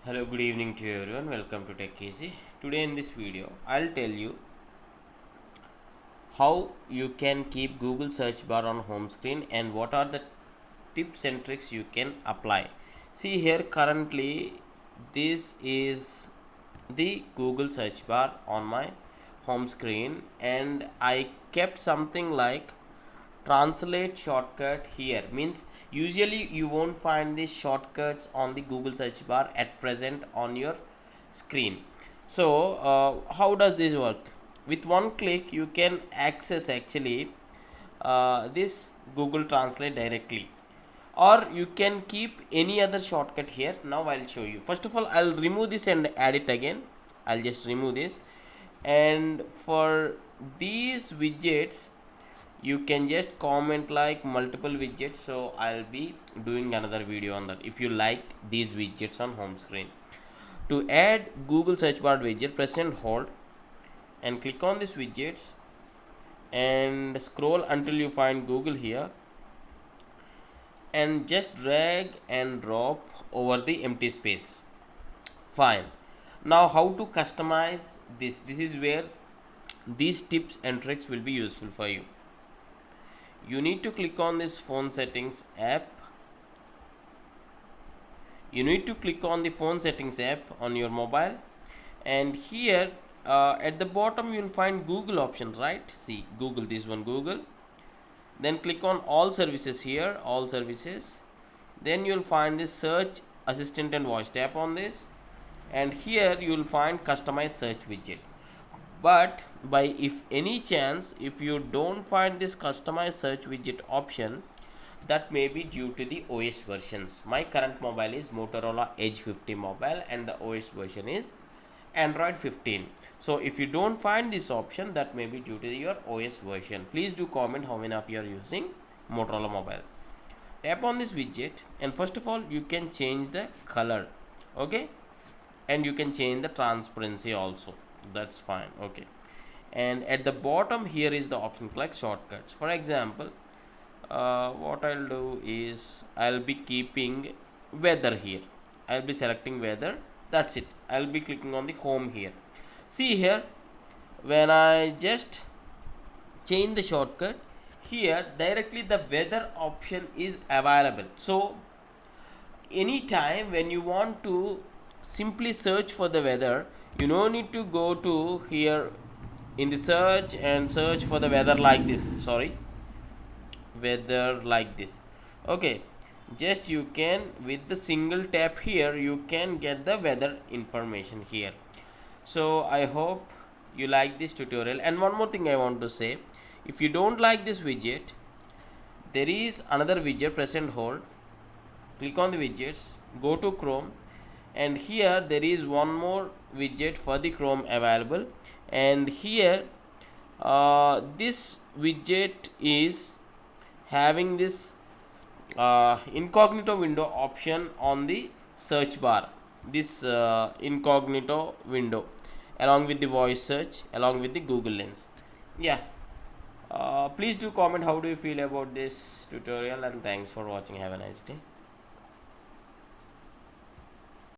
Hello, good evening to everyone. Welcome to Tech Easy. Today in this video, I'll tell you how you can keep Google search bar on home screen and what are the tips and tricks you can apply. See here, currently this is the Google search bar on my home screen, and I kept something like translate shortcut here. Means usually you won't find these shortcuts on the Google search bar at present on your screen. So how does this work? With one click you can access actually this Google Translate directly, or you can keep any other shortcut here. Now I'll show you. First of all, I'll remove this and add it again. I'll just remove this, and for these widgets you can just comment like multiple widgets, so I'll be doing another video on that if you like these widgets on home screen. To add Google search bar widget, press and hold and click on these widgets and scroll until you find Google here, and just drag and drop over the empty space. Fine. Now how to customize this? This is where these tips and tricks will be useful for you. You need to click on this phone settings app. You need to click on the phone settings app on your mobile, and here at the bottom you will find Google options, right? See Google, this one Google. Then click on all services here, all services. Then you will find this search assistant and voice. Tap on this, and here you will find customize search widget. But by if any chance if you don't find this customize search widget option, that may be due to the OS versions. My current mobile is Motorola Edge 50 mobile and the OS version is Android 15. So if you don't find this option, that may be due to your OS version. Please do comment how many of you are using Motorola mobiles. Tap on this widget, and first of all you can change the color, okay, and you can change the transparency also. That's fine, okay. And at the bottom here is the option like shortcuts. For example, what I'll do is I'll be keeping weather here. I'll be selecting weather. That's it. I'll be clicking on the home here. See here, when I just change the shortcut here, directly the weather option is available. So anytime when you want to simply search for the weather, you no need to go to here in the search and search for the weather like this. Weather like this, okay. Just you can, with the single tap here, you can get the weather information here. So I hope you like this tutorial. And one more thing I want to say, if you don't like this widget, there is another widget. Press and hold, click on the widgets, go to Chrome, and here there is one more widget for the Chrome available, and here this widget is having this incognito window option on the search bar. This incognito window along with the voice search, along with the Google Lens. Yeah, please do comment how do you feel about this tutorial, and thanks for watching. Have a nice day.